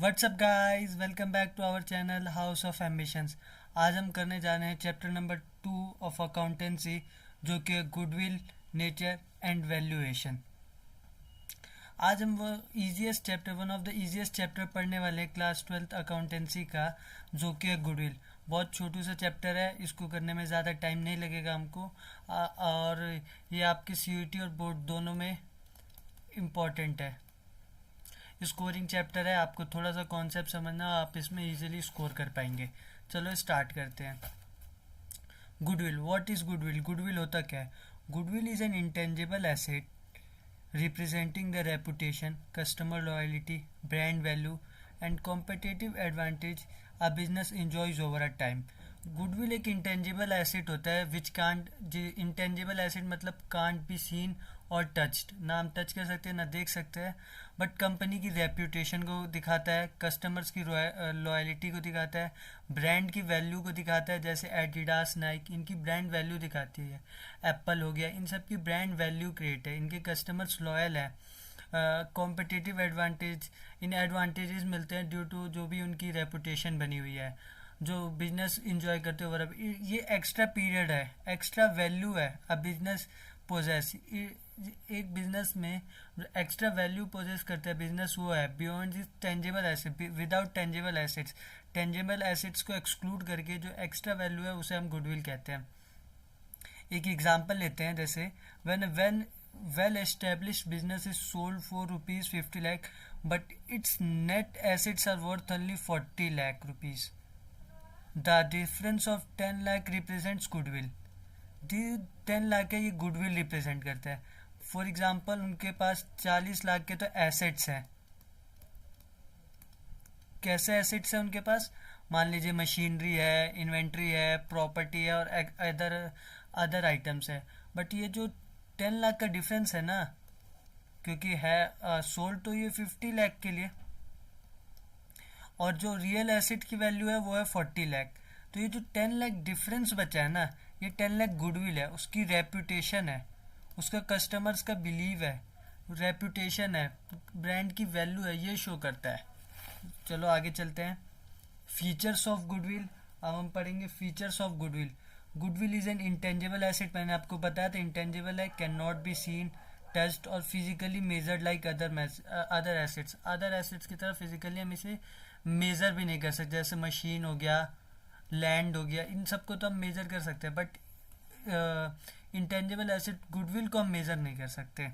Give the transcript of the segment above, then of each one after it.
WhatsApp guys, welcome back to our channel House of Ambitions. आज हम करने जा रहे हैं चैप्टर नंबर 2 ऑफ अकाउंटेंसी, जो कि गुडविल, नेचर एंड वैल्यूएशन। आज हम वो easiest chapter, one of the easiest chapter पढ़ने वाले हैं क्लास 12th अकाउंटेंसी का, जो कि है गुडविल। बहुत छोटू सा चैप्टर है, इसको करने में ज़्यादा टाइम नहीं लगेगा हमको। और ये आपके सीयूईटी और बोर्ड दोनों में इम्पॉर्टेंट है। स्कोरिंग चैप्टर है, आपको थोड़ा सा कॉन्सेप्ट समझना, आप इसमें इजीली स्कोर कर पाएंगे। चलो स्टार्ट करते हैं। Goodwill, what is goodwill? Goodwill होता क्या है? Goodwill is an intangible asset representing the reputation, customer loyalty, brand value, and competitive advantage a business enjoys over a time. Goodwill एक इंटेंजिबल एसेट होता है विच कांट, इंटेंजिबल एसेट मतलब can't be seen और touched, ना हम touch कर सकते हैं ना देख सकते हैं, बट कंपनी की रेप्यूटेशन को दिखाता है, कस्टमर्स की लॉयलिटी को दिखाता है, ब्रांड की वैल्यू को दिखाता है। जैसे एडिडास, नाइक, इनकी ब्रांड वैल्यू दिखाती है। एप्पल हो गया, इन सब की ब्रांड वैल्यू क्रिएट है, इनके कस्टमर्स लॉयल है। कॉम्पिटिटिव एडवांटेज, इन एडवांटेजेस मिलते हैं ड्यू टू जो भी उनकी रेपुटेशन बनी हुई है, जो बिजनेस इंजॉय करते हो। बराबर ये एक्स्ट्रा पीरियड है, एक्स्ट्रा वैल्यू है अ बिजनेस पोजेस। एक बिजनेस में एक्स्ट्रा वैल्यू पोजेस करता है बिजनेस, वो है beyond this tangible asset, without tangible assets. Tangible assets को एक्सक्लूड करके जो एक्स्ट्रा वैल्यू है उसे हम गुडविल कहते हैं। एक एग्जांपल लेते हैं, जैसे when well established business is sold for rupees 50 lakh but its net assets are worth only 40 lakh rupees. The difference of 10 lakh represents goodwill. the 10 lakh है, ये गुडविल रिप्रेजेंट करता है। फॉर एग्जांपल उनके पास 40 लाख के तो एसेट्स हैं। कैसे एसेट्स हैं उनके पास? मान लीजिए मशीनरी है, इन्वेंट्री है, प्रॉपर्टी है और अदर अदर आइटम्स है। बट ये जो 10 लाख का डिफरेंस है ना, क्योंकि है सोल्ड तो ये 50 लाख के लिए, और जो रियल एसेट की वैल्यू है वो है 40 लाख। तो ये जो 10 लाख डिफरेंस बचा है ना, ये 10 लाख गुडविल है, उसकी रेपुटेशन है, उसका कस्टमर्स का बिलीव है, रेपुटेशन है, ब्रांड की वैल्यू है, ये शो करता है। चलो आगे चलते हैं। फीचर्स ऑफ गुडविल, अब हम पढ़ेंगे features of goodwill. Goodwill is an intangible asset, मैंने आपको बताया था इंटेंजिबल है, can not be seen, touched और physically measured like other assets. Other assets की तरह फिजिकली हम इसे मेज़र भी नहीं कर सकते, जैसे मशीन हो गया, लैंड हो गया, इन सबको तो हम मेज़र कर सकते हैं, बट इंटेंजिबल एसेट गुडविल को हम मेज़र नहीं कर सकते।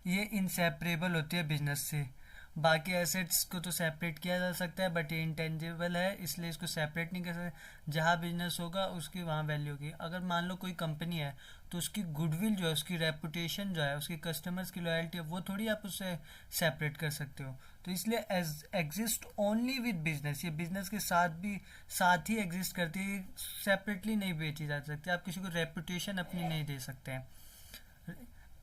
ये इनसेपरेबल होती है बिजनेस से। बाकी एसेट्स को तो सेपरेट किया जा सकता है, बट ये इंटेंजिबल है इसलिए इसको सेपरेट नहीं कर सकते। जहाँ बिजनेस होगा उसकी वहाँ वैल्यू होगी। अगर मान लो कोई कंपनी है तो उसकी गुडविल जो है, उसकी रेपुटेशन जो है, उसकी कस्टमर्स की लॉयल्टी है, वो थोड़ी आप उससे सेपरेट कर सकते हो। तो इसलिए एग्जिस्ट ओनली विद बिजनेस, ये बिजनेस के साथ ही एग्जिस्ट करती है, सेपरेटली नहीं बेची जा सकती। आप किसी को रेपुटेशन अपनी नहीं दे सकते हैं।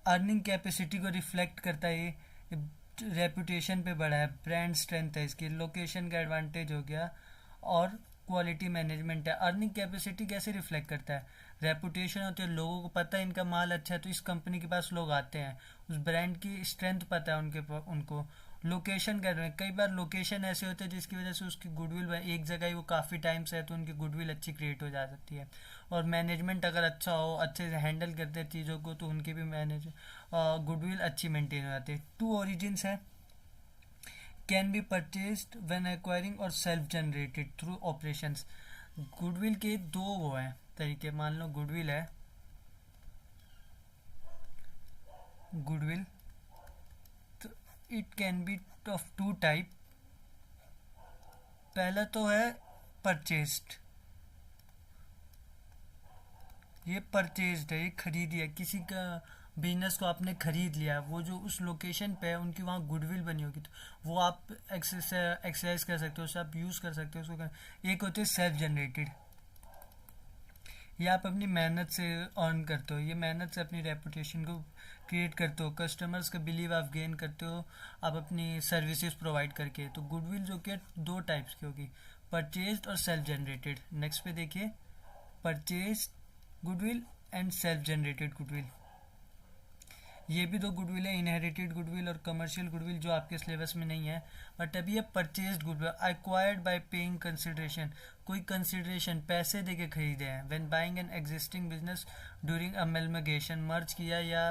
अर्निंग कैपेसिटी को रिफ्लेक्ट करता है, ये रेपुटेशन पे बढ़ा है, ब्रांड स्ट्रेंथ है इसकी, लोकेशन का एडवांटेज हो गया, और क्वालिटी मैनेजमेंट है। अर्निंग कैपेसिटी कैसे रिफ्लेक्ट करता है? रेपुटेशन होती है, लोगों को पता है इनका माल अच्छा है तो इस कंपनी के पास लोग आते हैं, उस ब्रांड की स्ट्रेंथ पता है उनको। लोकेशन कर रहे हैं, कई बार लोकेशन ऐसे होते हैं जिसकी वजह से उसकी गुडविल, एक जगह ही वो काफ़ी टाइम से है तो उनकी गुडविल अच्छी क्रिएट हो जा सकती है। और मैनेजमेंट अगर अच्छा हो, अच्छे से हैंडल करते हैं चीज़ों को, तो उनकी भी गुडविल अच्छी मेंटेन हो जाती है। 2 ओरिजिन्स है, can be purchased when acquiring और self generated through operations. Goodwill के 2 वो हैं तरीके। मान लो गुडविल है, गुडविल तो it can be of 2 type. पहला तो है परचेज्ड, ये परचेज्ड है, ये खरीदी है, किसी का बिजनेस को आपने खरीद लिया, वो जो उस लोकेशन पे है उनकी वहाँ गुडविल बनी होगी, तो वो आप एक्सरसाइज कर सकते हो, उसे आप यूज़ कर सकते हो उसको। एक होते हैं सेल्फ जनरेटेड, ये आप अपनी मेहनत से अर्न करते हो, ये मेहनत से अपनी रेपुटेशन को क्रिएट करते हो, कस्टमर्स का बिलीव आप गेन करते हो आप अपनी सर्विसेज प्रोवाइड करके। तो गुडविल जो कि 2 टाइप्स की होगी, परचेज्ड और सेल्फ जनरेटेड। नेक्स्ट पे देखिए, purchased goodwill and self generated goodwill. ये भी दो गुडविल है, इनहेरिटेड गुडविल और कमर्शियल गुडविल, जो आपके सिलेबस में नहीं है। बट अभी ये purchased goodwill, acquired by paying consideration, कोई कंसिडरेशन पैसे दे के खरीदे हैं। When buying an existing business during amalgamation, merge किया या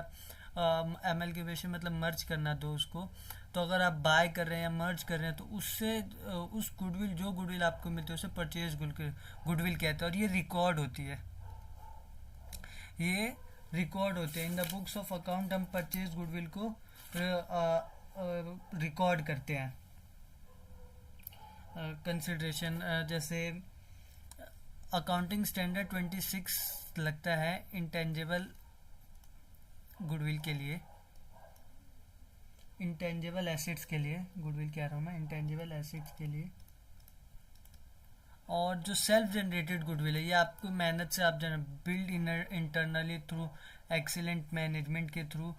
अमेलगेशन मतलब मर्ज करना दो उसको। तो अगर आप बाय कर रहे हैं या मर्ज कर रहे हैं तो उससे उस गुडविल, जो गुडविल आपको मिलती है उसे परचेज गुडविल कहते हैं, और ये रिकॉर्ड होती है, ये रिकॉर्ड होते हैं in the books of account. हम परचेज गुडविल को रिकॉर्ड करते हैं। कंसिडरेशन जैसे अकाउंटिंग स्टैंडर्ड 26 लगता है इंटेंजिबल गुडविल के लिए, इंटेंजिबल एसेट्स के लिए, गुडविल कह रहा हूँ मैं, इंटेंजिबल एसेट्स के लिए। और जो सेल्फ जनरेटेड गुडविल है, ये आपको मेहनत से आप build internally through excellent management के थ्रू,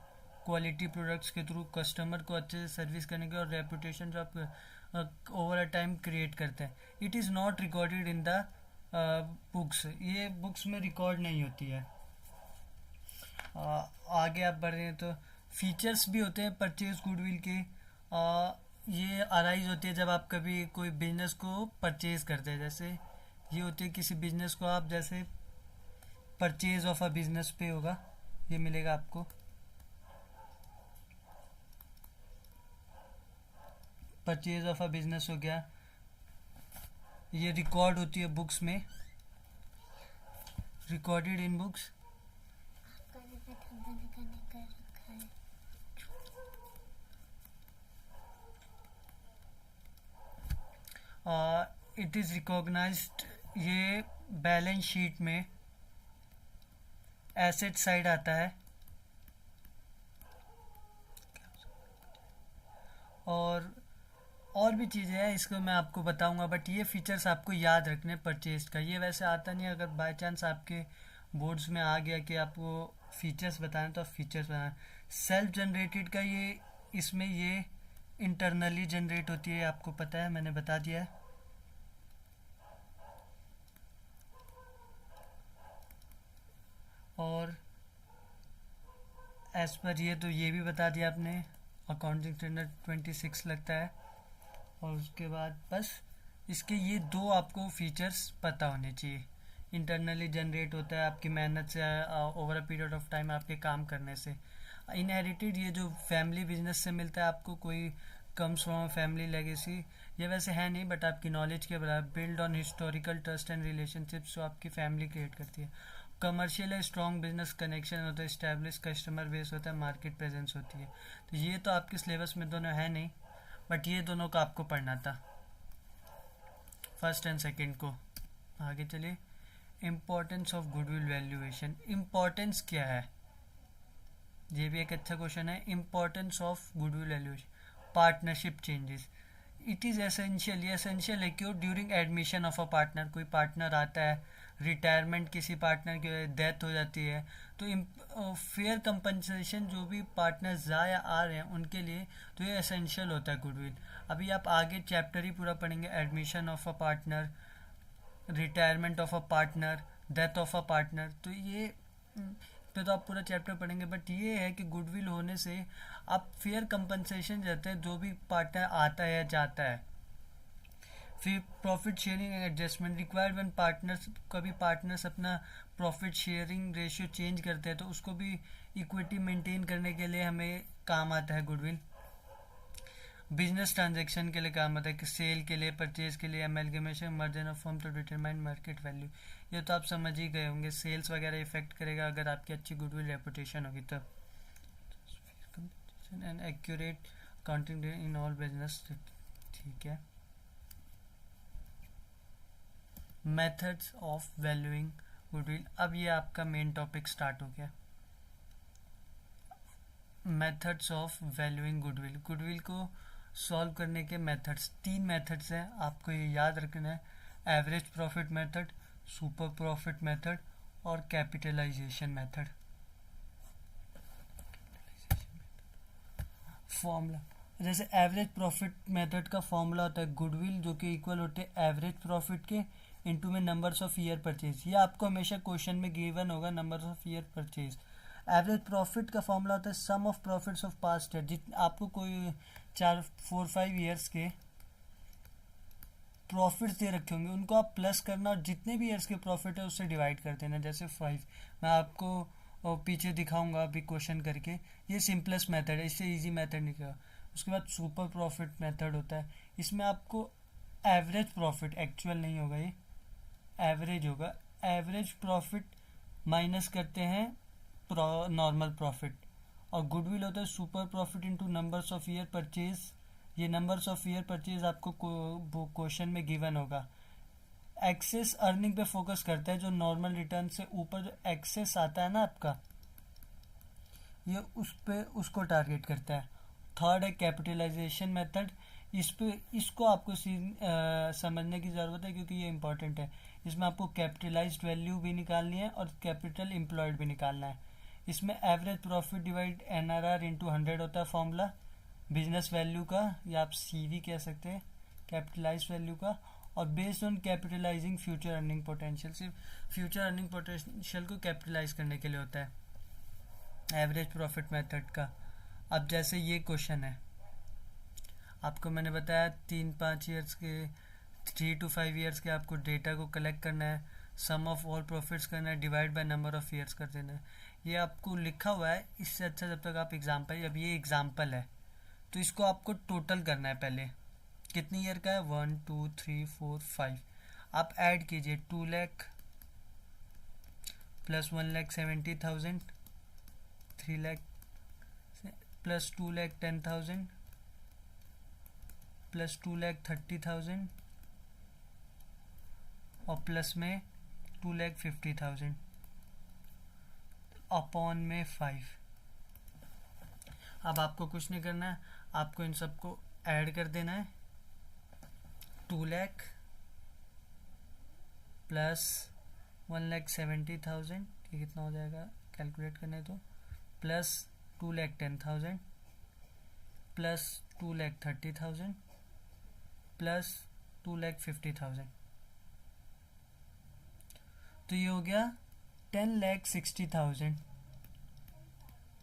क्वालिटी प्रोडक्ट्स के थ्रू, कस्टमर को अच्छे से सर्विस करने के, और रेपुटेशन जो आप ओवर अ टाइम क्रिएट करते हैं। It is not recorded in the books, ये बुक्स में रिकॉर्ड नहीं होती है। आगे आप बढ़ रहे हैं तो फीचर्स भी होते हैं परचेज गुडविल के। ये अराइज होती है जब आप कभी कोई बिजनेस को परचेज करते हैं। जैसे ये होती है किसी बिजनेस को आप, जैसे परचेज ऑफ अ बिजनेस पे होगा, ये मिलेगा आपको, परचेज ऑफ अ बिजनेस हो गया, ये रिकॉर्ड होती है बुक्स में, recorded in books. It is recognized, ये बैलेंस शीट में एसेट साइड आता है, और भी चीज़ें हैं, इसको मैं आपको बताऊंगा। बट ये फीचर्स आपको याद रखने परचेज का, ये वैसे आता नहीं है। अगर बाय चांस आपके बोर्ड्स में आ गया कि आपको फीचर्स बताएं तो आप फीचर्स बताएं। सेल्फ जनरेटेड का ये, इसमें ये इंटरनली जनरेट होती है, आपको पता है, मैंने बता दिया है। और एज पर ये तो ये भी बता दिया आपने, अकाउंटिंग स्टैंडर्ड 26 लगता है। और उसके बाद बस इसके ये दो आपको फीचर्स पता होने चाहिए। इंटरनली जनरेट होता है आपकी मेहनत से, over a period of time आपके काम करने से। इनहेरिटेड, ये जो फैमिली बिजनेस से मिलता है आपको, कोई कम्स फ्रॉम फैमिली लेगेसी, ये वैसे है नहीं बट आपकी नॉलेज के बराबर। Build on historical trust and relationships, जो आपकी फैमिली क्रिएट करती है। कमर्शियल है, स्ट्रॉन्ग बिजनेस कनेक्शन होता है, इस्टेब्लिश कस्टमर बेस होता है, मार्केट प्रेजेंस होती है। तो ये तो आपके सिलेबस में दोनों है नहीं, बट ये दोनों का आपको पढ़ना था, फर्स्ट एंड सेकंड को। आगे चलिए, importance of goodwill valuation. Importance क्या है, ये भी एक अच्छा क्वेश्चन है। Importance of goodwill valuation, partnership changes. It is essential, ये एसेंशियल है क्यों? During admission of a partner, कोई पार्टनर आता है, रिटायरमेंट किसी पार्टनर की डेथ हो जाती है, तो फेयर कंपनसेशन जो भी पार्टनर जा या आ रहे हैं उनके लिए, तो ये एसेंशियल होता है गुडविल। अभी आप आगे चैप्टर ही पूरा पढ़ेंगे, admission of a partner, retirement of a partner, death of a partner, तो ये पे तो आप पूरा चैप्टर पढ़ेंगे। बट ये है कि गुडविल होने से आप फेयर कंपनसेशन रहते हैं जो भी पार्टनर आता है या जाता है। फिर profit sharing adjustment required when partners, कभी पार्टनर्स अपना प्रॉफिट शेयरिंग रेशियो चेंज करते हैं तो उसको भी इक्विटी मेंटेन करने के लिए हमें काम आता है गुडविल। बिजनेस ट्रांजैक्शन के लिए काम आता है, कि सेल के लिए, परचेज के लिए, amalgamation, merger of firm to determine market value. ये तो आप समझ ही गए होंगे, सेल्स वगैरह इफेक्ट करेगा अगर आपकी अच्छी गुडविल रेपुटेशन होगी तब। And accurate accounting in all business, ठीक है। मेथड्स ऑफ वैल्यूइंग गुडविल, अब ये आपका मेन टॉपिक स्टार्ट हो गया। Methods of valuing goodwill, goodwill को सॉल्व करने के मेथड्स, 3 मेथड्स हैं, आपको ये याद रखना है। Average profit method, super profit method और कैपिटलाइजेशन मेथड। फॉर्मूला, जैसे एवरेज प्रॉफिट मेथड का फॉर्मूला होता है गुडविल, जो कि इक्वल होते हैं एवरेज प्रॉफिट के इनटू में नंबर्स ऑफ ईयर परचेज। ये आपको हमेशा क्वेश्चन में गिवन होगा, numbers of year purchase. Average profit का फॉर्मूला होता है sum of profits of past year. जित आपको कोई 4-4-5 ईयर्स के प्रॉफिट्स दे रखे होंगे, उनको आप प्लस करना और जितने भी ईयर्स के प्रॉफिट है उससे डिवाइड कर देना। जैसे 5, मैं आपको पीछे दिखाऊंगा अभी क्वेश्चन करके। ये सिंपलेस्ट मेथड है, इससे इजी मेथड निकलेगा। उसके बाद सुपर प्रॉफिट मेथड होता है, इसमें आपको एवरेज प्रॉफिट, एक्चुअल नहीं होगा ये, एवरेज होगा। एवरेज प्रॉफिट माइनस करते हैं नॉर्मल प्रॉफिट। और गुडविल होता है super profit into numbers of year purchase. ये नंबर्स ऑफ ईयर परचेज आपको क्वेश्चन में गिवन होगा। एक्सेस अर्निंग पे फोकस करता है, जो नॉर्मल रिटर्न से ऊपर जो एक्सेस आता है ना आपका, ये उस पे उसको टारगेट करता है। थर्ड है कैपिटलाइजेशन मेथड। इसको आपको समझने की ज़रूरत है क्योंकि ये इंपॉर्टेंट है। इसमें आपको कैपिटलाइज्ड वैल्यू भी निकालनी है और कैपिटल एम्प्लॉयड भी निकालना है। इसमें average profit divide NRR into 100 होता है फॉर्मूला बिजनेस वैल्यू का, या आप CV कह सकते हैं, कैपिटलाइज्ड वैल्यू का। और based on capitalising future earning potential, सिर्फ फ्यूचर अर्निंग पोटेंशियल को कैपिटलाइज करने के लिए होता है एवरेज प्रॉफिट मेथड का। अब जैसे ये क्वेश्चन है, आपको मैंने बताया 3-5 ईयर्स के, 3 to 5 ईयर्स के आपको डेटा को कलेक्ट करना है, सम ऑफ ऑल प्रॉफिट्स करना है, divide by number of years कर देना है। ये आपको लिखा हुआ है, इससे अच्छा जब तक आप एग्जाम्पल, अब ये एग्जाम्पल है तो इसको आपको टोटल करना है पहले। कितनी ईयर का है, 1 2 3 4 5। आप ऐड कीजिए 2 lakh plus 1,70,000, 3 lakh plus 2,10,000 plus 2,30,000 और प्लस में 2,50,000 अपॉन में 5। अब आपको कुछ नहीं करना है, आपको इन सबको ऐड कर देना है। 2 लाख प्लस 1,70,000, ये कितना हो जाएगा कैलकुलेट करने तो, प्लस 2,10,000 प्लस 2,30,000 प्लस 2,50,000। तो ये हो गया 10,60,000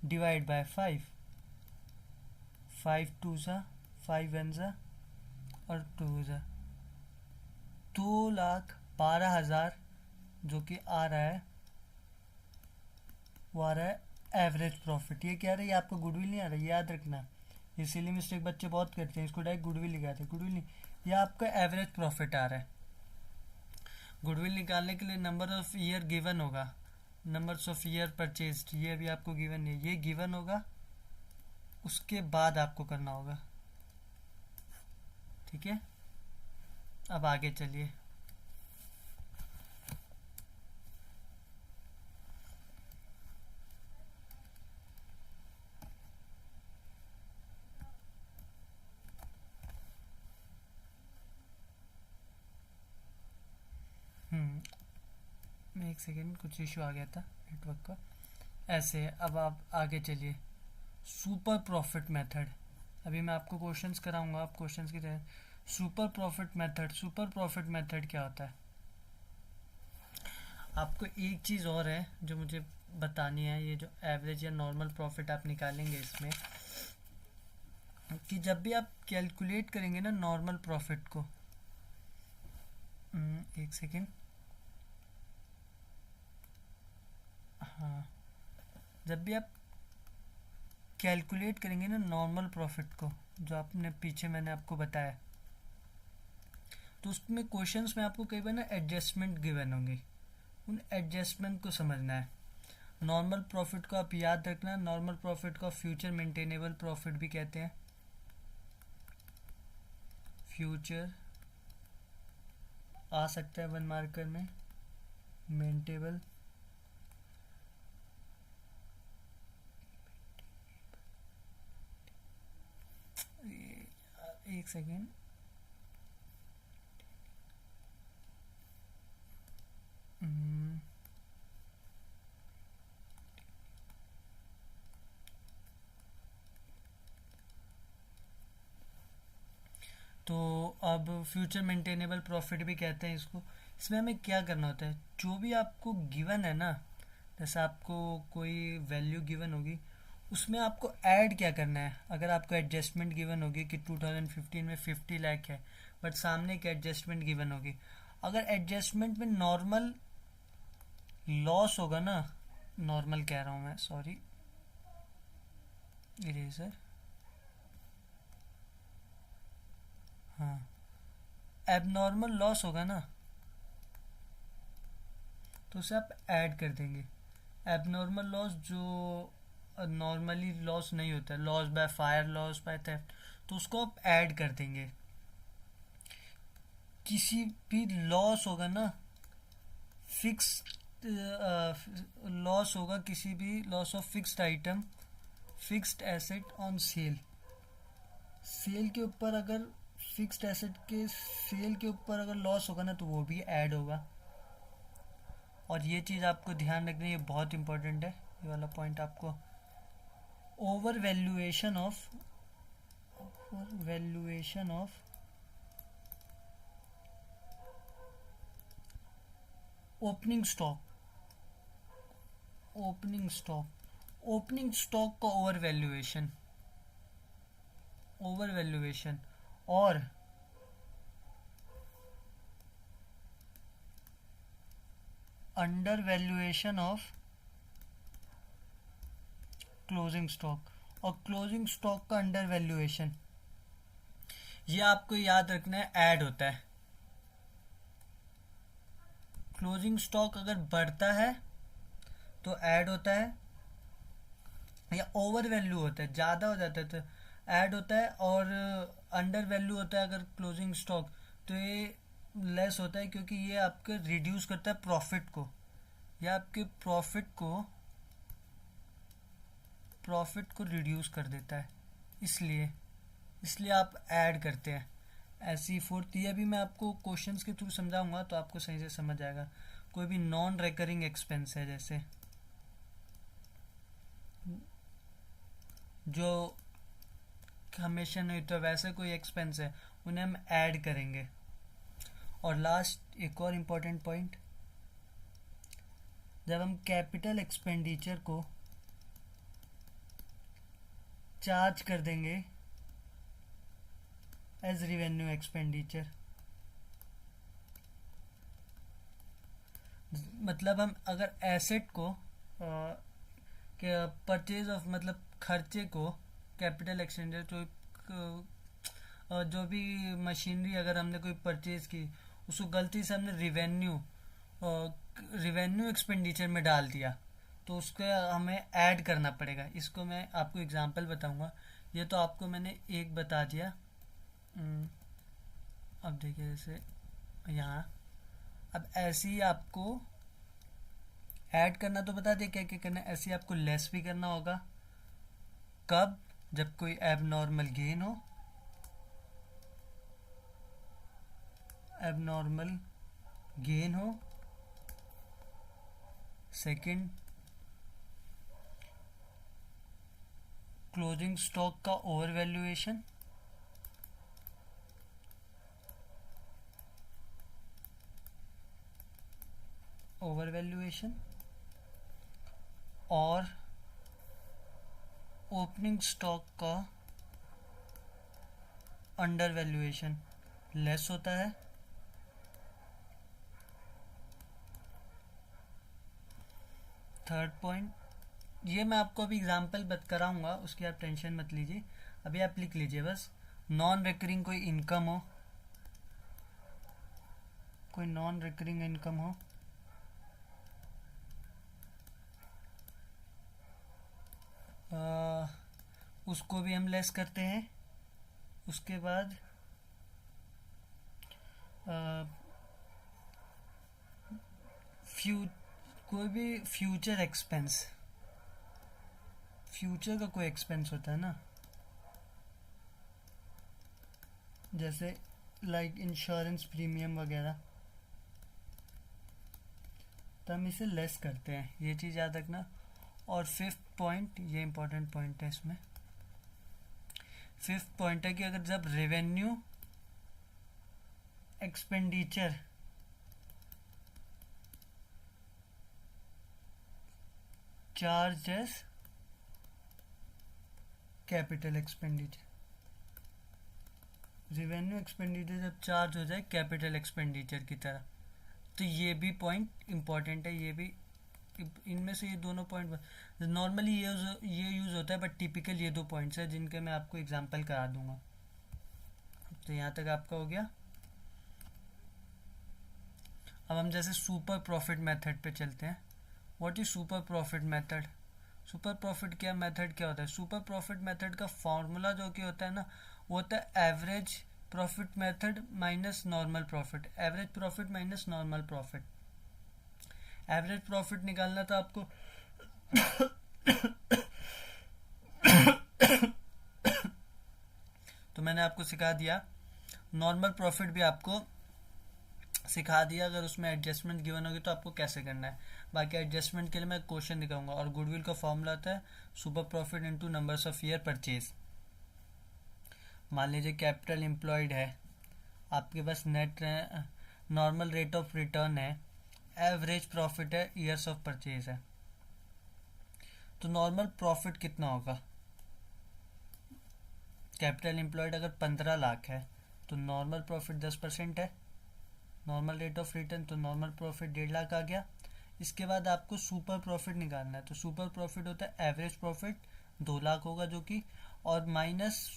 डिवाइड बाय 5। 5 2 सा, 5 1 सा और 2 सा, 2,12,000 जो कि आ रहा है, वो आ रहा है एवरेज प्रॉफिट। ये क्या रहा है, ये आपको गुडविल नहीं आ रहा है, याद रखना। इसीलिए मिस्टेक बच्चे बहुत करते हैं, इसको डायरेक्ट गुडविल लिखाते हैं, गुडविल नहीं, ये आपका एवरेज प्रॉफिट आ रहा है। गुडविल निकालने के लिए नंबर ऑफ ईयर गिवन होगा, नंबर्स ऑफ ईयर परचेज्ड, ये अभी आपको गिवन नहीं, ये गिवन होगा, उसके बाद आपको करना होगा। ठीक है, अब आगे चलिए। मैं एक सेकेंड, कुछ इशू आ गया था नेटवर्क का। ऐसे अब आप आगे चलिए। सुपर प्रॉफिट मेथड, अभी मैं आपको क्वेश्चंस कराऊंगा, आप क्वेश्चंस की तरह। Super profit method, super profit method क्या होता है? आपको एक चीज़ और है जो मुझे बतानी है, ये जो एवरेज या नॉर्मल प्रॉफिट आप निकालेंगे इसमें, कि जब भी आप कैलकुलेट करेंगे ना नॉर्मल प्रॉफिट को, एक सेकेंड, हाँ, जब भी आप कैलकुलेट करेंगे ना नॉर्मल प्रॉफिट को, जो आपने पीछे मैंने आपको बताया, तो उसमें क्वेश्चंस में आपको कई बार ना एडजस्टमेंट गिवन होंगे, उन एडजस्टमेंट को समझना है। नॉर्मल प्रॉफिट को आप याद रखना, नॉर्मल प्रॉफिट को फ्यूचर मेंटेनेबल प्रॉफिट भी कहते हैं। फ्यूचर आ सकता है 1 मार्कर में, मेंटेबल, एक सेकेंड, तो अब फ्यूचर मेंटेनेबल प्रॉफिट भी कहते हैं इसको। इसमें हमें क्या करना होता है, जो भी आपको गिवन है ना, जैसे आपको कोई वैल्यू गिवन होगी, उसमें आपको ऐड क्या करना है। अगर आपको एडजस्टमेंट गिवन होगी कि 2015 में 50 लाख है, बट सामने क्या एडजस्टमेंट गिवन होगी, अगर एडजस्टमेंट में नॉर्मल लॉस होगा ना, नॉर्मल कह रहा हूँ मैं, सॉरी, इरेजर, हाँ, एबनॉर्मल लॉस होगा ना, तो उसे आप ऐड कर देंगे। एबनॉर्मल लॉस जो नॉर्मली लॉस नहीं होता है, loss by fire, loss by theft, तो उसको आप ऐड कर देंगे। किसी भी लॉस होगा ना, फिक्स लॉस होगा, किसी भी loss of fixed item, fixed asset on sale, sale के ऊपर अगर फिक्स्ड एसेट के सेल के ऊपर अगर लॉस होगा ना, तो वो भी ऐड होगा। और ये चीज़ आपको ध्यान रखनी है, ये बहुत इंपॉर्टेंट है, ये वाला पॉइंट आपको। Over valuation of opening stock, opening stock का ओवर वैल्यूएशन और under valuation of closing stock, और क्लोजिंग स्टॉक का अंडर वैल्यूएशन, ये आपको याद रखना है, ऐड होता है। क्लोजिंग स्टॉक अगर बढ़ता है तो ऐड होता है, या ओवर वैल्यू होता है, ज़्यादा हो जाता है तो ऐड होता है, और अंडर वैल्यू होता है अगर क्लोजिंग स्टॉक, तो ये लेस होता है, क्योंकि ये आपके रिड्यूस करता है प्रॉफिट को, या आपके प्रॉफिट को रिड्यूस कर देता है, इसलिए इसलिए आप ऐड करते हैं। ऐसी फोर्थ, ये भी मैं आपको क्वेश्चंस के थ्रू समझाऊंगा तो आपको सही से समझ आएगा। कोई भी नॉन रिकरिंग एक्सपेंस है, जैसे जो हमेशा नहीं तो वैसे कोई एक्सपेंस है, उन्हें हम ऐड करेंगे। और लास्ट एक और इम्पोर्टेंट पॉइंट, जब हम कैपिटल एक्सपेंडिचर को चार्ज कर देंगे एज रिवेन्यू एक्सपेंडिचर, मतलब हम अगर एसेट को परचेज ऑफ, मतलब खर्चे को, कैपिटल एक्सपेंडिचर जो भी मशीनरी अगर हमने कोई परचेज की, उसको गलती से हमने रिवेन्यू एक्सपेंडिचर में डाल दिया, तो उसको हमें ऐड करना पड़ेगा। इसको मैं आपको एग्जांपल बताऊंगा, ये तो आपको मैंने एक बता दिया। अब देखिए जैसे यहाँ, अब ऐसे ही आपको ऐड करना तो बता दिया क्या क्या करना है, ऐसे ही आपको लेस भी करना होगा। कब? जब कोई एबनॉर्मल गेन हो, सेकंड क्लोजिंग स्टॉक का ओवर वैल्यूएशन और ओपनिंग स्टॉक का अंडर वैल्यूएशन लेस होता है। थर्ड पॉइंट, ये मैं आपको अभी एग्जांपल बत कराऊंगा, उसकी आप टेंशन मत लीजिए, अभी आप लिख लीजिए बस। नॉन रिकरिंग कोई इनकम हो, उसको भी हम लेस करते हैं। उसके बाद कोई भी फ्यूचर का कोई एक्सपेंस होता है ना, जैसे लाइक इंश्योरेंस प्रीमियम वगैरह, तो हम इसे लेस करते हैं, ये चीज़ याद रखना। और फिफ्थ पॉइंट, ये इंपॉर्टेंट पॉइंट है, इसमें फिफ्थ पॉइंट है कि अगर जब revenue expenditure charge as capital expenditure. Revenue expenditure जब चार्ज हो जाए कैपिटल एक्सपेंडिचर की तरह, तो ये भी पॉइंट इंपॉर्टेंट है। ये भी इनमें से ये दोनों पॉइंट नॉर्मली ये यूज़ होता है, बट टिपिकल ये दो पॉइंट्स है जिनके मैं आपको एग्जांपल करा दूंगा। तो यहाँ तक आपका हो गया। अब हम जैसे सुपर प्रॉफिट मेथड पे चलते हैं। What is super profit method? Super profit क्या मेथड क्या होता है? सुपर प्रॉफिट मेथड का फॉर्मूला जो कि होता है ना, वो होता है average profit method minus normal profit. Average profit minus normal profit. Average profit निकालना था आपको तो मैंने आपको सिखा दिया। नॉर्मल प्रॉफिट भी आपको सिखा दिया, अगर उसमें एडजस्टमेंट गिवन होगी तो आपको कैसे करना है। बाकी एडजस्टमेंट के लिए मैं क्वेश्चन दिखाऊंगा। और गुडविल का फॉर्मूला आता है super profit into numbers of year purchase. मान लीजिए कैपिटल एम्प्लॉयड है, आपके पास net normal rate of return है, एवरेज प्रॉफिट है, ईयर्स ऑफ परचेज है, तो नॉर्मल प्रॉफिट कितना होगा? कैपिटल एम्प्लॉयड अगर 15 लाख है तो नॉर्मल प्रॉफिट 10% है, नॉर्मल रेट ऑफ रिटर्न, तो नॉर्मल प्रॉफिट 1.5 लाख आ गया। इसके बाद आपको सुपर प्रॉफिट निकालना है, तो सुपर प्रॉफिट होता है एवरेज प्रॉफिट 2 लाख होगा जो कि, और माइनस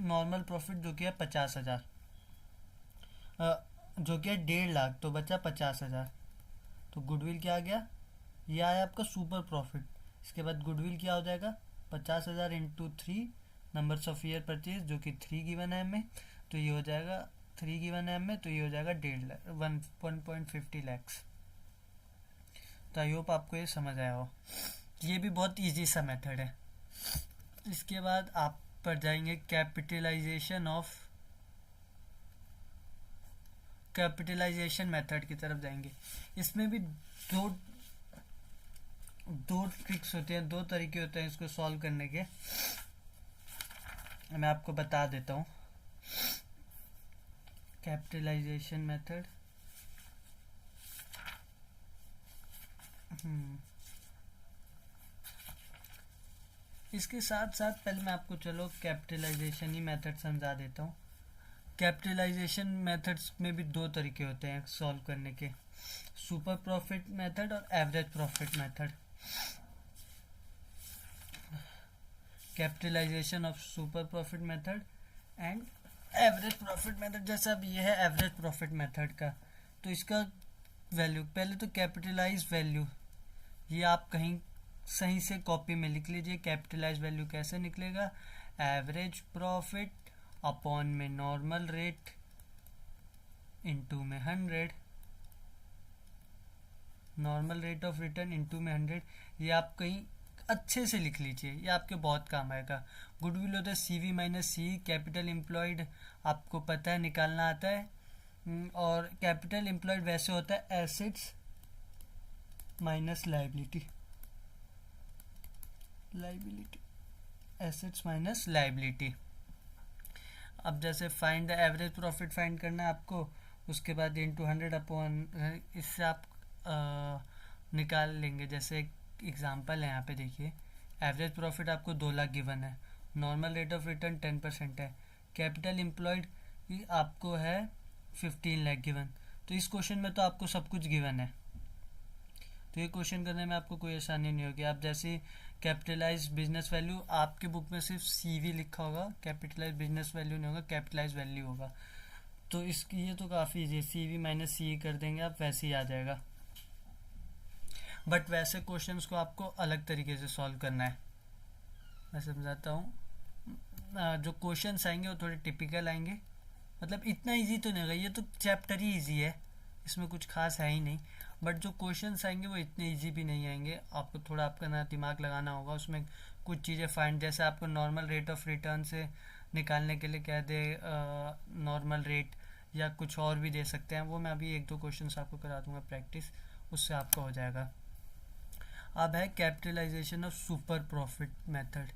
नॉर्मल प्रॉफिट जो कि है 50,000, जो कि है 1.5 लाख, तो बचा 50,000। तो गुडविल क्या आ गया? ये आया आपका सुपर प्रॉफिट। इसके बाद गुडविल क्या हो जाएगा? 50,000 into 3 numbers of year purchase, जो कि 3 गिवन है हमें, तो ये हो जाएगा 3 गिवन है हमें, तो ये हो जाएगा 1.50 लैक्स। तो आई होप आपको ये समझ आया हो। ये भी बहुत इजी सा मेथड है। इसके बाद आप पर जाएंगे कैपिटलाइजेशन मेथड की तरफ जाएंगे। इसमें भी दो ट्रिक्स होते हैं, दो तरीके होते हैं इसको सॉल्व करने के। मैं आपको बता देता हूँ। कैपिटलाइजेशन मेथड, इसके साथ साथ पहले मैं आपको चलो कैपिटलाइजेशन ही मेथड समझा देता हूँ। कैपिटलाइजेशन मेथड्स में भी दो तरीके होते हैं सॉल्व करने के, सुपर प्रॉफिट मेथड और average profit method. Capitalization of super profit method and average profit method. जैसे अब ये है एवरेज प्रॉफिट मेथड का, तो इसका वैल्यू पहले तो कैपिटलाइज वैल्यू, ये आप कहीं सही से कॉपी में लिख लीजिए। कैपिटलाइज वैल्यू कैसे निकलेगा? एवरेज प्रॉफिट अपॉन में नॉर्मल रेट इनटू में 100, normal rate of return into में 100। ये आप कहीं अच्छे से लिख लीजिए, ये आपके बहुत काम आएगा। गुडविल होता है CV माइनस सी। कैपिटल एम्प्लॉयड आपको पता है निकालना आता है, और कैपिटल एम्प्लॉयड वैसे होता है assets minus liability, assets minus liability. अब जैसे find the average profit find करना है आपको, उसके बाद इनटू 100 अपॉन, इससे आप निकाल लेंगे। जैसे एक एग्जांपल है यहाँ पे देखिए, एवरेज प्रॉफिट आपको 2 लाख गिवन है, नॉर्मल रेट ऑफ रिटर्न 10% है, कैपिटल एम्प्लॉयड आपको है 15 लाख गिवन। तो इस क्वेश्चन में तो आपको सब कुछ गिवन है, तो ये क्वेश्चन करने में आपको कोई आसानी नहीं होगी। आप जैसे कैपिटलाइज बिजनेस वैल्यू, आपके बुक में सिर्फ CV लिखा होगा, कैपिटलाइज बिजनेस वैल्यू नहीं होगा, कैपिटलाइज वैल्यू होगा। तो इसकी ये तो काफ़ी ईजी है, CV माइनस सी कर देंगे आप, वैसे ही आ जाएगा। बट वैसे क्वेश्चंस को आपको अलग तरीके से सॉल्व करना है। मैं समझाता हूँ। जो क्वेश्चंस आएंगे वो थोड़े टिपिकल आएंगे, मतलब इतना इजी तो नहीं होगा, ये तो चैप्टर ही इजी है, इसमें कुछ खास है ही नहीं। बट जो क्वेश्चंस आएंगे वो इतने इजी भी नहीं आएंगे, आपको थोड़ा आपका ना दिमाग लगाना होगा। उसमें कुछ चीज़ें फाइंड, जैसे आपको नॉर्मल रेट ऑफ रिटर्न से निकालने के लिए कह दे नॉर्मल रेट, या कुछ और भी दे सकते हैं, वो मैं अभी 1-2 क्वेश्चंस आपको करा दूंगा प्रैक्टिस, उससे आपका हो जाएगा। अब है capitalization of super profit method.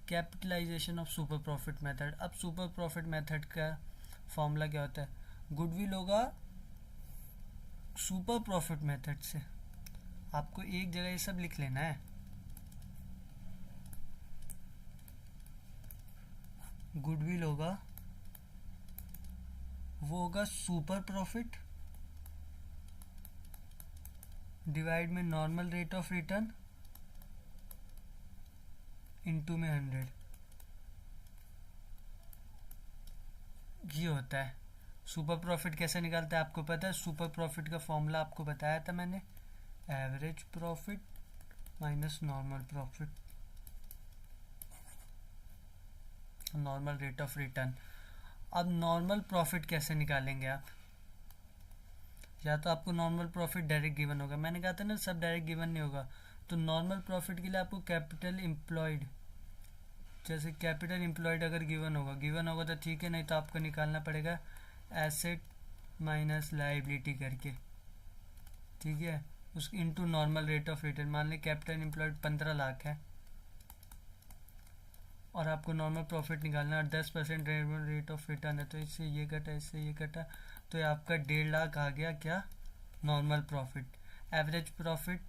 Capitalization of super profit method. अब सुपर प्रॉफिट मेथड का फॉर्मूला क्या होता है? गुडविल होगा सुपर प्रॉफिट मेथड से। आपको एक जगह ये सब लिख लेना है। गुडविल होगा, वो होगा सुपर प्रॉफिट डिवाइड में normal rate of return into में 100, ये होता है। सुपर प्रॉफिट कैसे निकालते हैं आपको पता है? सुपर प्रॉफिट का फॉर्मूला आपको बताया था मैंने, average profit minus normal profit, normal rate of return. अब नॉर्मल प्रॉफिट कैसे निकालेंगे आप? या तो आपको नॉर्मल प्रॉफिट डायरेक्ट गिवन होगा, मैंने कहा था ना सब डायरेक्ट गिवन नहीं होगा, तो नॉर्मल प्रॉफिट के लिए आपको कैपिटल एम्प्लॉयड, जैसे कैपिटल एम्प्लॉयड अगर गिवन होगा तो ठीक है, नहीं तो आपको निकालना पड़ेगा एसेट माइनस लायबिलिटी करके, ठीक है, उस into normal rate of return. मान लें कैपिटल एम्प्लॉयड 15 लाख है और आपको नॉर्मल प्रॉफिट निकालना है, 10% रेट ऑफ रिटर्न है, तो इससे ये कटा, इससे ये कटा, तो ये आपका 1.5 लाख आ गया क्या? Normal profit. Average profit,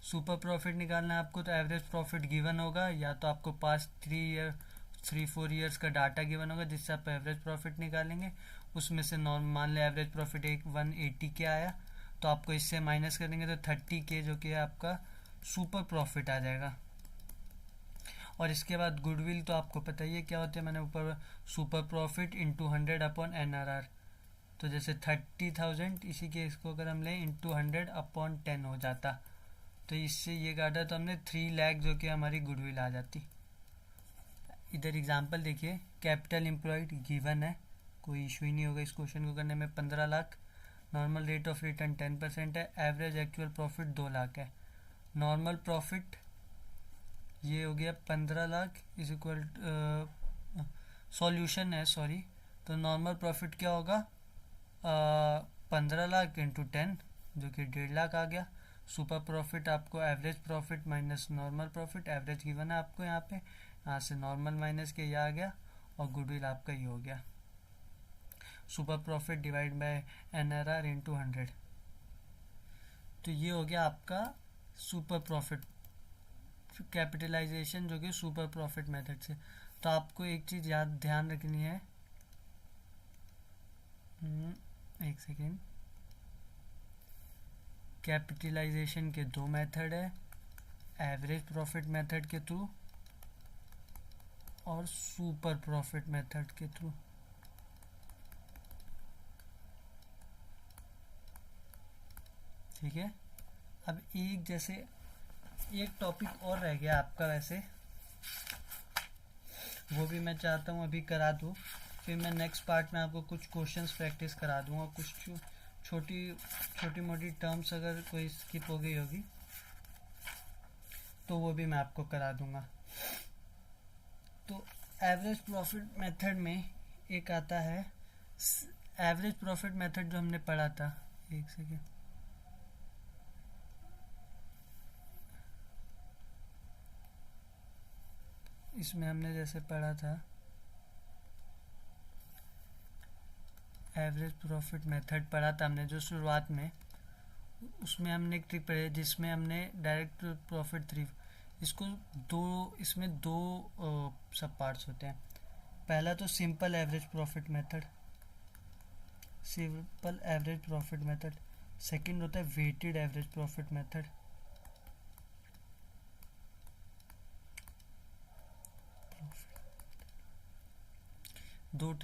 super profit निकालना है आपको, तो एवरेज प्रॉफिट गिवन होगा, या तो आपको पास 3-4 ईयर्स का डाटा गिवन होगा जिससे आप एवरेज प्रॉफिट निकालेंगे, उसमें से नॉर्म मान लें एवरेज प्रॉफिट 180 के आया, तो आपको इससे माइनस करेंगे तो 30 के जो कि आपका सुपर प्रॉफिट आ जाएगा। और इसके बाद गुडविल तो आपको पता ही है क्या होता है, मैंने ऊपर super profit into 100 upon NRR, तो जैसे 30,000 इसी के इसको अगर हम लें इंटू 100 अपॉन 10 हो जाता, तो इससे ये काटा तो हमने 3 लाख जो कि हमारी गुडविल आ जाती। इधर एग्जांपल देखिए, कैपिटल एम्प्लॉयड गिवन है, कोई इशू ही नहीं होगा इस क्वेश्चन को करने में, 15 lakh, normal rate of return 10% है, एवरेज एक्चुअल प्रॉफिट 2 लाख है, नॉर्मल प्रॉफिट ये हो गया 15 लाख इज इक्वल, सॉल्यूशन है सॉरी, तो नॉर्मल प्रॉफिट क्या होगा? 15 लाख इंटू 10 जो कि 1.5 लाख आ गया। सुपर प्रॉफिट आपको average profit minus normal profit, average given है आपको यहाँ पे, यहाँ से नॉर्मल माइनस के ये आ गया, और गुडविल आपका ये हो गया super profit divide by NRR into 100, तो ये हो गया आपका सुपर प्रॉफिट कैपिटलाइजेशन जो कि सुपर प्रॉफिट मेथड से। तो आपको एक चीज़ याद ध्यान रखनी है, एक सेकेंड, कैपिटलाइजेशन के 2 मेथड है, एवरेज प्रॉफिट मेथड के थ्रू और सुपर प्रॉफिट मेथड के थ्रू। ठीक है, अब एक टॉपिक और रह गया आपका, वैसे वो भी मैं चाहता हूँ अभी करा दूँ, फिर मैं नेक्स्ट पार्ट में आपको कुछ क्वेश्चंस प्रैक्टिस करा दूँगा, कुछ छोटी मोटी टर्म्स अगर कोई स्किप हो गई होगी तो वो भी मैं आपको करा दूँगा। तो एवरेज प्रॉफिट मेथड में एक आता है, एवरेज प्रॉफिट मेथड जो हमने पढ़ा था, एक सेकेंड, इसमें हमने जैसे पढ़ा था एवरेज प्रॉफिट मेथड पढ़ा था हमने जो शुरुआत में, उसमें हमने एक ट्रिक पढ़ी जिसमें हमने डायरेक्ट प्रॉफिट 3, इसमें दो सब पार्ट्स होते हैं। पहला तो simple average profit method, second होता है वेटेड एवरेज प्रॉफिट मेथड।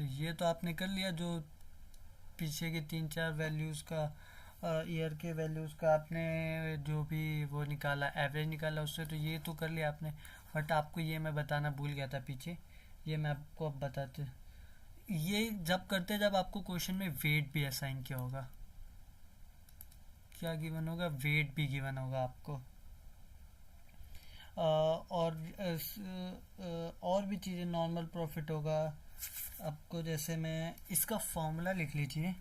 ये तो आपने कर लिया, जो पीछे के 3-4 वैल्यूज़ का, ईयर के वैल्यूज़ का आपने जो भी वो निकाला, एवरेज निकाला उससे, तो ये तो कर लिया आपने। बट आपको ये मैं बताना भूल गया था पीछे, ये मैं आपको अब बताते, ये जब करते जब आपको क्वेश्चन में वेट भी असाइन किया होगा, क्या गिवन होगा? वेट भी गिवन होगा आपको, और भी चीज़ें, नॉर्मल प्रॉफिट होगा आपको, जैसे मैं इसका फॉर्मूला लिख लीजिए,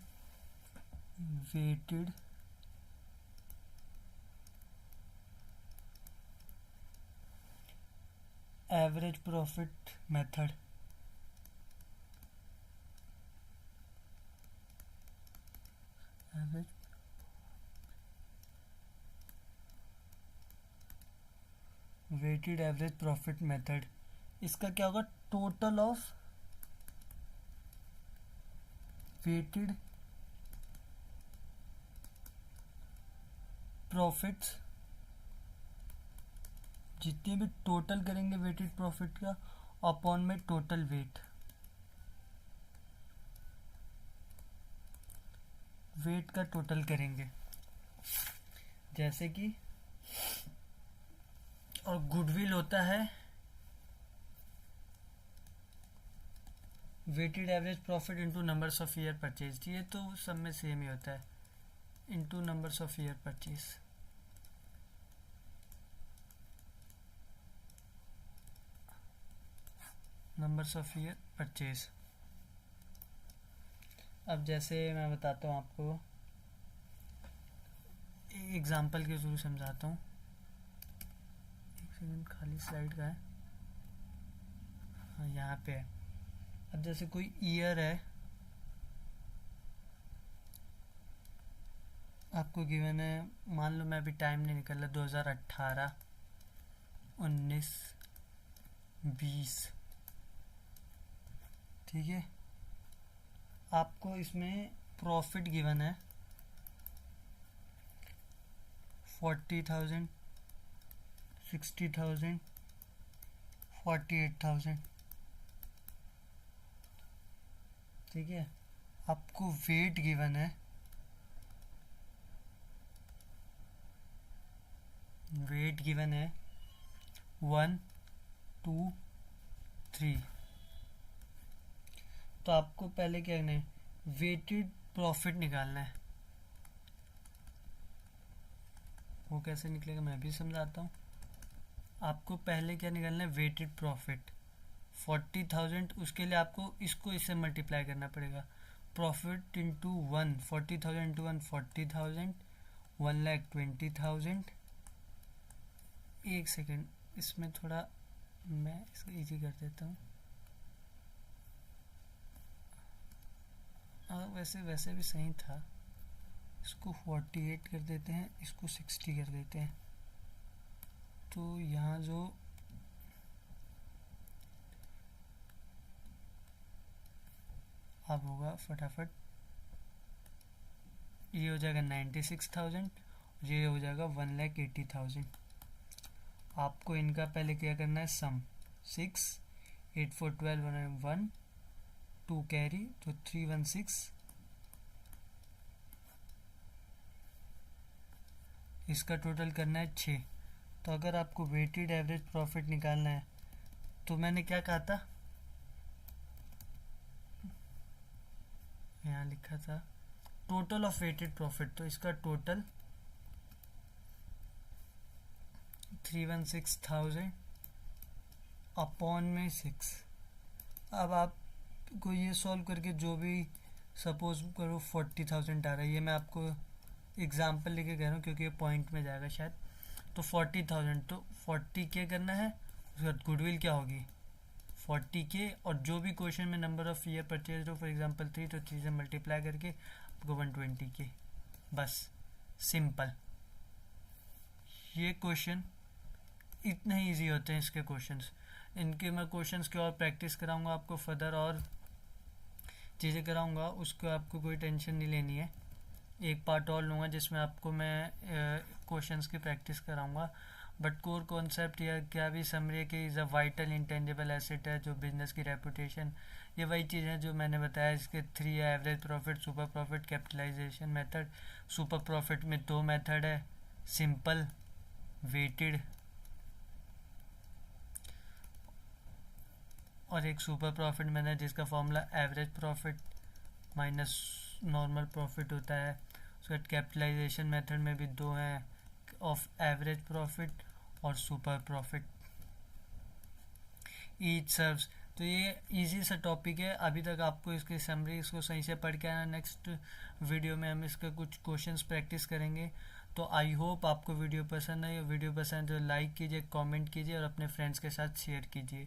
weighted average profit method, average weighted average profit method, इसका क्या होगा, टोटल ऑफ वेटेड प्रॉफिट्स, जितने भी टोटल करेंगे वेटेड प्रॉफिट का अपॉन में टोटल वेट का टोटल करेंगे, जैसे कि, और गुडविल होता है weighted average profit into numbers of year purchase, ये तो सब में सेम ही होता है, into numbers of year purchase. Numbers of year purchase. अब जैसे मैं बताता हूँ आपको, एग्जाम्पल के थ्रू समझाता हूँ। एक सेकंड, खाली स्लाइड का है, हाँ यहाँ पे है। अब जैसे कोई ईयर है आपको गिवन है, मान लो मैं अभी टाइम नहीं निकल रहा, 2018, 19, 20, ठीक है। आपको इसमें प्रॉफिट गिवन है 40,000, 60,000, 48,000, ठीक है। आपको वेट गिवन है, वेट गिवन है 1, 2, 3। तो आपको पहले क्या करना है, वेटेड प्रॉफिट निकालना है। वो कैसे निकलेगा मैं भी समझाता हूँ। आपको पहले क्या निकालना है, वेटेड प्रॉफिट 40,000, उसके लिए आपको इसको इससे मल्टीप्लाई करना पड़ेगा। Profit into 1, 40,000 into 1, 40,000, 1,20,000। एक सेकेंड, इसमें थोड़ा मैं इसको इजी कर देता हूँ। वैसे भी सही था, इसको 48 कर देते हैं, इसको 60 कर देते हैं। तो यहाँ जो अब होगा फटाफट, ये हो जाएगा 96,000, ये हो जाएगा 1,80,000। आपको इनका पहले क्या करना है, सम 6, 8, 4, 12, 1, 2 कैरी, तो 316। इसका टोटल करना है 6। तो अगर आपको वेटेड एवरेज प्रॉफिट निकालना है तो मैंने क्या कहा था, यहाँ लिखा था टोटल ऑफ वेटेड प्रॉफिट, तो इसका टोटल 316,000 अपॉन में 6। अब आपको ये सॉल्व करके जो भी सपोज करो 40,000 आ रहा है, ये मैं आपको एग्जाम्पल लेके कह रहा हूँ क्योंकि ये पॉइंट में जाएगा शायद। तो 40,000, तो 40K करना है, उसके बाद गुडविल क्या होगी 40K, और जो भी क्वेश्चन में नंबर ऑफ ईयर परचेज हो, फॉर एग्जांपल 3, तो 3 से मल्टीप्लाई करके आपको 120K, बस सिंपल। ये क्वेश्चन इतने ही ईजी होते हैं इसके क्वेश्चंस। इनके मैं क्वेश्चंस की और प्रैक्टिस कराऊंगा आपको, फर्दर और चीज़ें कराऊंगा, उसको आपको कोई टेंशन नहीं लेनी है। एक पार्ट और लूँगा जिसमें आपको मैं क्वेश्चंस की प्रैक्टिस कराऊंगा। बट कोर कॉन्सेप्ट या क्या भी समझिए कि is a vital intangible asset है जो बिजनेस की रेपुटेशन, ये वही चीज़ है जो मैंने बताया। इसके 3 है, average profit, super profit, capitalization method. Super profit में 2 मेथड है, सिंपल, वेटेड, और एक सुपर प्रॉफिट मैंने जिसका formula average profit minus normal profit होता है। उसके बाद कैपिटलाइजेशन मेथड में भी 2 हैं, ऑफ एवरेज प्रॉफिट और सुपर प्रॉफिट, ईच सर्व्स। तो ये इजी सा टॉपिक है। अभी तक आपको इसकी समरी इसको सही से पढ़ के आना। नेक्स्ट वीडियो में हम इसके कुछ क्वेश्चंस प्रैक्टिस करेंगे। तो आई होप आपको वीडियो पसंद आई। वीडियो पसंद तो लाइक कीजिए, कमेंट कीजिए और अपने फ्रेंड्स के साथ शेयर कीजिए।